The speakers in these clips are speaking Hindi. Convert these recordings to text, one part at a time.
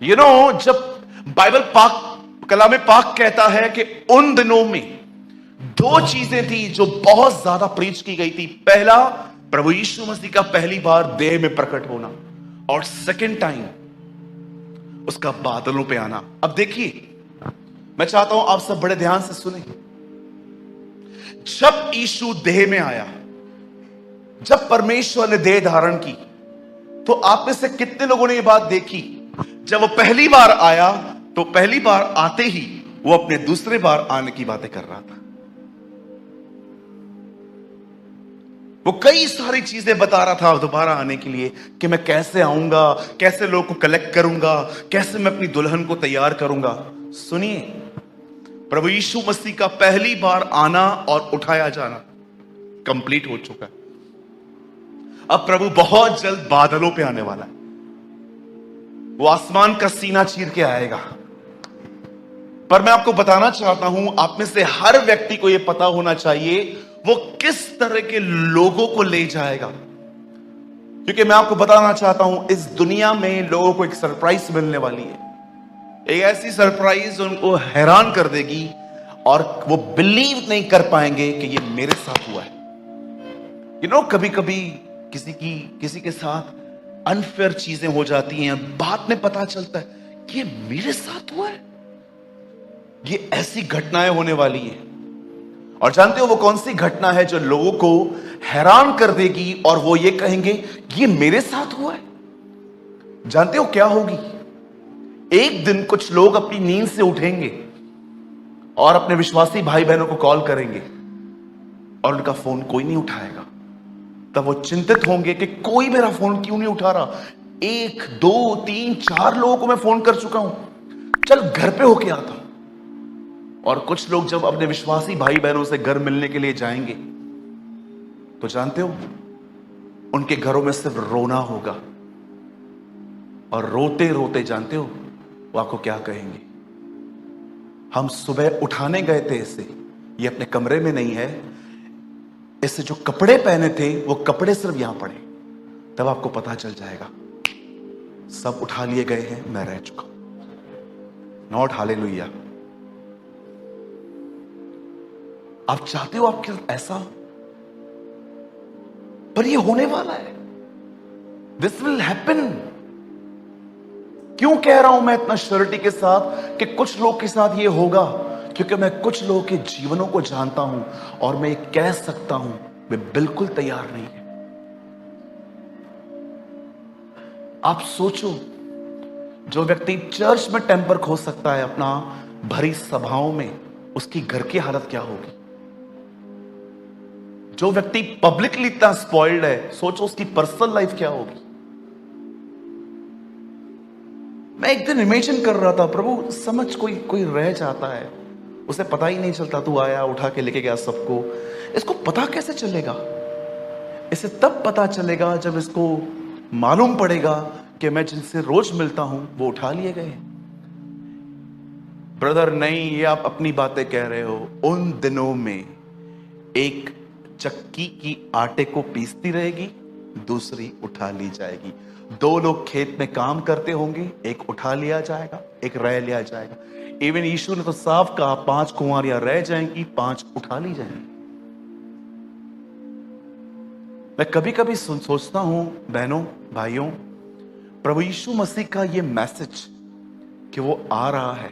जब बाइबल पाक कलाम पाक कहता है कि उन दिनों में दो चीजें थी जो बहुत ज्यादा प्रीच की गई थी। पहला, प्रभु यीशु मसीह का पहली बार देह में प्रकट होना, और सेकंड टाइम उसका बादलों पे आना। अब देखिए, मैं चाहता हूं आप सब बड़े ध्यान से सुने। जब यीशु देह में आया, जब परमेश्वर ने देह धारण की, तो आप में से कितने लोगों ने यह बात देखी? जब वो पहली बार आया तो पहली बार आते ही वो अपने दूसरे बार आने की बातें कर रहा था। वो कई सारी चीजें बता रहा था दोबारा आने के लिए, कि मैं कैसे आऊंगा, कैसे लोगों को कलेक्ट करूंगा, कैसे मैं अपनी दुल्हन को तैयार करूंगा। सुनिए, प्रभु यीशु मसीह का पहली बार आना और उठाया जाना कंप्लीट हो चुका है। अब प्रभु बहुत जल्द बादलों पे आने वाला है। वो आसमान का सीना चीर के आएगा। पर मैं आपको बताना चाहता हूं, आप में से हर व्यक्ति को यह पता होना चाहिए वो किस तरह के लोगों को ले जाएगा। क्योंकि मैं आपको बताना चाहता हूं, इस दुनिया में लोगों को एक सरप्राइज मिलने वाली है। एक ऐसी सरप्राइज उनको हैरान कर देगी और वो बिलीव नहीं कर पाएंगे कि ये मेरे साथ हुआ है। कभी कभी किसी के साथ अनफेयर चीजें हो जाती हैं, बाद में पता चलता है कि ये मेरे साथ हुआ है। ये ऐसी घटनाएं होने वाली हैं। और जानते हो वो कौन सी घटना है जो लोगों को हैरान कर देगी और वो ये कहेंगे ये मेरे साथ हुआ है? जानते हो क्या होगी? एक दिन कुछ लोग अपनी नींद से उठेंगे और अपने विश्वासी भाई बहनों को कॉल करेंगे और उनका फोन कोई नहीं उठाएगा। तब वो चिंतित होंगे कि कोई मेरा फोन क्यों नहीं उठा रहा। 1, 2, 3, 4 लोगों को मैं फोन कर चुका हूं, चल घर पे होके आता हूं। और कुछ लोग जब अपने विश्वासी भाई बहनों से घर मिलने के लिए जाएंगे, तो जानते हो उनके घरों में सिर्फ रोना होगा। और रोते रोते जानते हो वो आपको क्या कहेंगे? हम सुबह उठाने गए थे इसे, ये अपने कमरे में नहीं है, इससे जो कपड़े पहने थे वो कपड़े सिर्फ यहां पड़े। तब आपको पता चल जाएगा सब उठा लिए गए हैं, मैं रह चुका हूं। Not hallelujah. आप चाहते हो आपके साथ ऐसा हो? पर ये होने वाला है। This will happen. क्यों कह रहा हूं मैं इतना श्योरिटी के साथ कि कुछ लोग के साथ ये होगा? क्योंकि मैं कुछ लोगों के जीवनों को जानता हूं और मैं ये कह सकता हूं वे बिल्कुल तैयार नहीं है। आप सोचो, जो व्यक्ति चर्च में टेम्पर खो सकता है अपना भरी सभाओं में, उसकी घर की हालत क्या होगी? जो व्यक्ति पब्लिकली इतना स्पॉइल्ड है, सोचो उसकी पर्सनल लाइफ क्या होगी। मैं एक दिन इमेजिन कर रहा था, प्रभु समझ कोई रह जाता है, उसे पता ही नहीं चलता, तू आया उठा के लेके गया सबको। इसको पता कैसे चलेगा? इसे तब पता चलेगा जब इसको मालूम पड़ेगा कि मैं जिनसे रोज मिलता हूं वो उठा लिए गए। ब्रदर नहीं, ये आप अपनी बातें कह रहे हो। उन दिनों में एक चक्की की आटे को पीसती रहेगी, दूसरी उठा ली जाएगी। 2 लोग खेत में काम करते होंगे, एक उठा लिया जाएगा, एक रह लिया जाएगा। इवन यीशु ने तो साफ कहा 5 कुंवारियां रह जाएंगी, 5 उठा ली जाएंगी। मैं कभी कभी सोचता हूं बहनों भाइयों, प्रभु यीशु मसीह का यह मैसेज कि वो आ रहा है,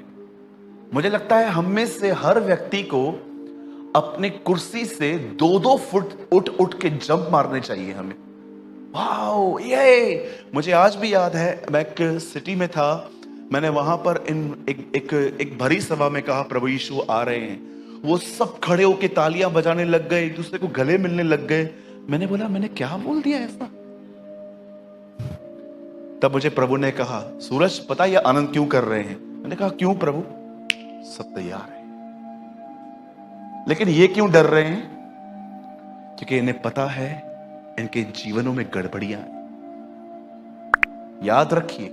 मुझे लगता है हम में से हर व्यक्ति को अपने कुर्सी से 2-2 फुट उठ उठ के जंप मारने चाहिए हमें। वाओ, ये मुझे आज भी याद है, मैं एक सिटी में था, मैंने वहां पर एक भरी सभा में कहा प्रभु यीशु आ रहे हैं। वो सब खड़े होके तालियां बजाने लग गए, एक दूसरे को गले मिलने लग गए। मैंने बोला मैंने क्या बोल दिया ऐसा? तब मुझे प्रभु ने कहा, सूरज पता ये आनंद क्यों कर रहे हैं? मैंने कहा क्यों प्रभु? सब तैयार है, लेकिन ये क्यों डर रहे हैं? क्योंकि इन्हें पता है इनके जीवनों में गड़बड़ियां हैं। याद रखिए,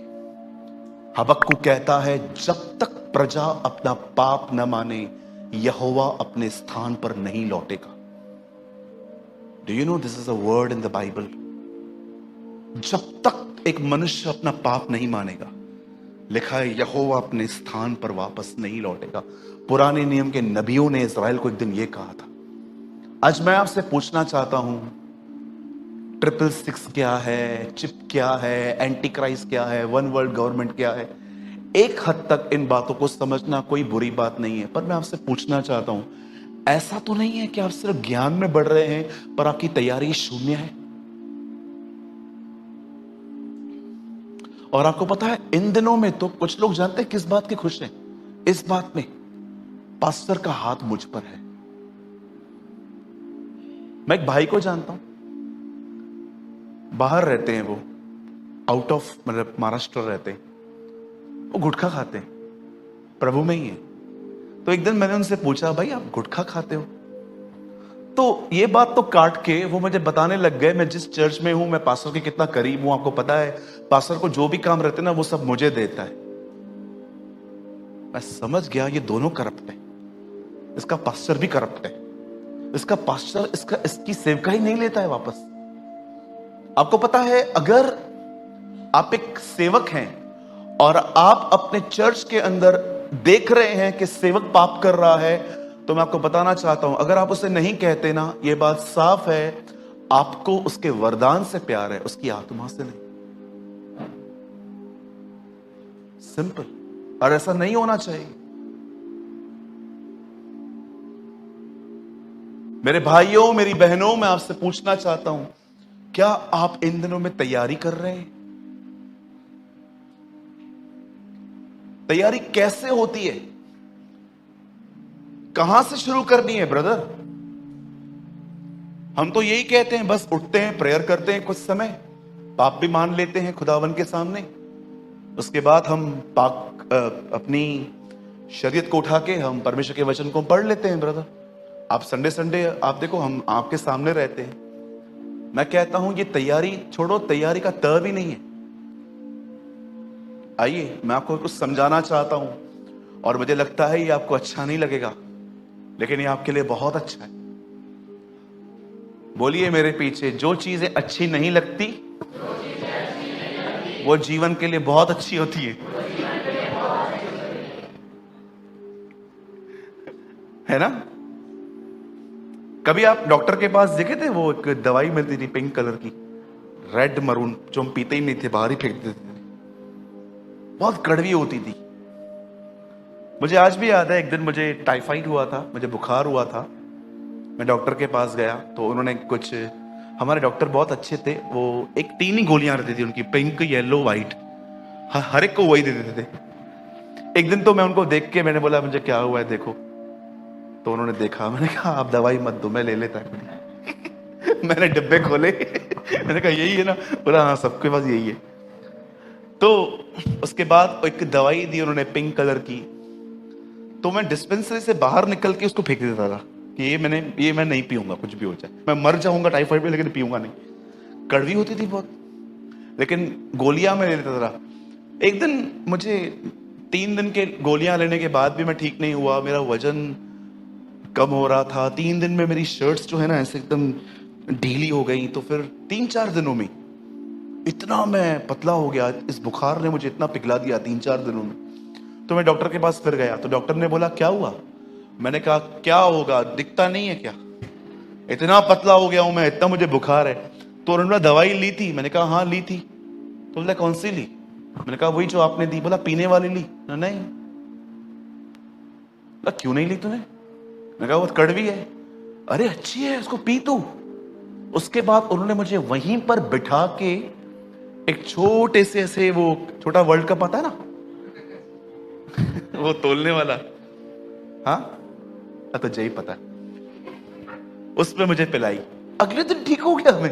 हबक्कू कहता है जब तक प्रजा अपना पाप न माने, यहोवा अपने स्थान पर नहीं लौटेगा। Do you know this is a word in the Bible? जब तक एक मनुष्य अपना पाप नहीं मानेगा, लिखा है यहोवा अपने स्थान पर वापस नहीं लौटेगा। पुराने नियम के नबियों ने इस्राएल को एक दिन यह कहा था। आज मैं आपसे पूछना चाहता हूं, 666 क्या है, चिप क्या है, एंटी क्राइस्ट क्या है, वन वर्ल्ड गवर्नमेंट क्या है। एक हद तक इन बातों को समझना कोई बुरी बात नहीं है, पर मैं आपसे पूछना चाहता हूं, ऐसा तो नहीं है कि आप सिर्फ ज्ञान में बढ़ रहे हैं पर आपकी तैयारी शून्य है? और आपको पता है इन दिनों में तो कुछ लोग जानते हैं किस बात के खुश हैं? इस बात में पास्टर का हाथ मुझ पर है। मैं एक भाई को जानता हूं, बाहर रहते हैं वो, आउट ऑफ मतलब महाराष्ट्र रहते हैं। वो गुटखा खाते हैं, प्रभु में ही है। तो एक दिन मैंने उनसे पूछा, भाई आप गुटखा खाते हो? तो ये बात तो काट के वो मुझे बताने लग गए, मैं जिस चर्च में हूं, मैं पास्टर के कितना करीब हूं। आपको पता है पास्टर को जो भी काम रहते ना वो सब मुझे देता है। मैं समझ गया ये दोनों करप्ट है। इसका पास्टर भी करप्ट है। इसका पास्टर इसकी सेवकाई नहीं लेता है वापस। आपको पता है अगर आप एक सेवक हैं और आप अपने चर्च के अंदर देख रहे हैं कि सेवक पाप कर रहा है, तो मैं आपको बताना चाहता हूं, अगर आप उसे नहीं कहते ना, यह बात साफ है, आपको उसके वरदान से प्यार है, उसकी आत्मा से नहीं। सिंपल। और ऐसा नहीं होना चाहिए। मेरे भाइयों, मेरी बहनों, मैं आपसे पूछना चाहता हूं, क्या आप इन दिनों में तैयारी कर रहे हैं? तैयारी कैसे होती है? कहां से शुरू करनी है ब्रदर? हम तो यही कहते हैं, बस उठते हैं, प्रेयर करते हैं, कुछ समय पाप भी मान लेते हैं खुदावन के सामने। उसके बाद हम अपनी शरीयत को उठा के हम परमेश्वर के वचन को पढ़ लेते हैं। ब्रदर आप संडे संडे आप देखो, हम आपके सामने रहते हैं। मैं कहता हूं ये तैयारी छोड़ो, तैयारी का त भी नहीं है। आइए मैं आपको कुछ समझाना चाहता हूं, और मुझे लगता है ये आपको अच्छा नहीं लगेगा, लेकिन ये आपके लिए बहुत अच्छा है। बोलिए मेरे पीछे, जो चीजें अच्छी नहीं लगती वो जीवन के लिए बहुत अच्छी होती है ना? कभी आप डॉक्टर के पास देखे थे, वो एक दवाई मिलती थी पिंक कलर की, रेड मरून, जो हम पीते ही नहीं थे, बाहर ही फेंक देते थे, बहुत कड़वी होती थी। मुझे आज भी याद है, एक दिन मुझे टाइफाइड हुआ था, मुझे बुखार हुआ था। मैं डॉक्टर के पास गया तो उन्होंने कुछ, हमारे डॉक्टर बहुत अच्छे थे, वो एक 3 ही गोलियां रहती थी उनकी, पिंक, येलो, व्हाइट, हर एक को वही दे देते थे। एक दिन तो मैं उनको देख के मैंने बोला मुझे क्या हुआ है देखो, तो उन्होंने देखा, मैंने कहा आप दवाई मत दो, मैं ले लेता मैंने डिब्बे खोले मैंने कहा यही है ना? बोला हाँ सबके पास यही है। तो उसके बाद एक दवाई दी उन्होंने पिंक कलर की, तो मैं डिस्पेंसरी से बाहर निकल के उसको फेंक देता था कि ये मैं नहीं पीऊंगा, कुछ भी हो जाए, मैं मर जाऊंगा टाइफाइड में, लेकिन पीऊंगा नहीं। कड़वी होती थी बहुत, लेकिन गोलियां मैं ले लेता था। एक दिन मुझे 3 दिन के गोलियां लेने के बाद भी मैं ठीक नहीं हुआ, मेरा वजन कम हो रहा था। 3 दिन में मेरी शर्ट्स जो है ना ऐसे एकदम ढीली हो गई। तो फिर 3-4 दिनों में इतना मैं पतला हो गया, इस बुखार ने मुझे इतना पिघला दिया 3-4 दिनों में। तो मैं डॉक्टर के पास फिर गया, तो डॉक्टर ने बोला क्या हुआ? मैंने कहा क्या होगा, दिखता नहीं है क्या, इतना पतला हो गया हूं मैं, इतना मुझे बुखार है। तो उन्होंने दवाई ली थी? मैंने कहा हाँ ली थी। तो बोला कौन सी ली? मैंने कहा वही जो आपने दी। बोला पीने वाली ली? नहीं। बोला क्यों नहीं ली तूने? मैंने कहा वो कड़वी है। अरे अच्छी है, उसको पी तू। उसके बाद उन्होंने मुझे वहीं पर बिठा के एक छोटे से ऐसे, वो छोटा वर्ल्ड कप आता है ना वो तोलने वाला, हाँ तो यही पता, उसमें मुझे पिलाई। अगले दिन ठीक हो गया मैं।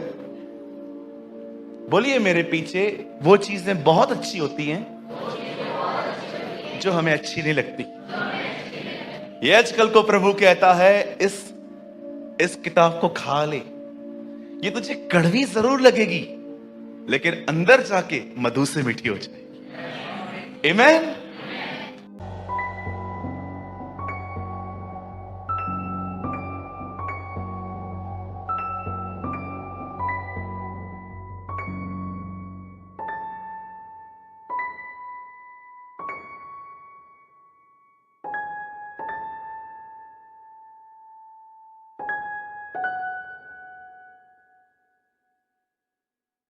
बोलिए मेरे पीछे, वो चीजें बहुत अच्छी होती हैं जो हमें अच्छी नहीं लगती। ये आजकल को प्रभु कहता है इस किताब को खा ले, ये तुझे कड़वी जरूर लगेगी, लेकिन अंदर जाके मधु से मीठी हो जाएगी। आमेन।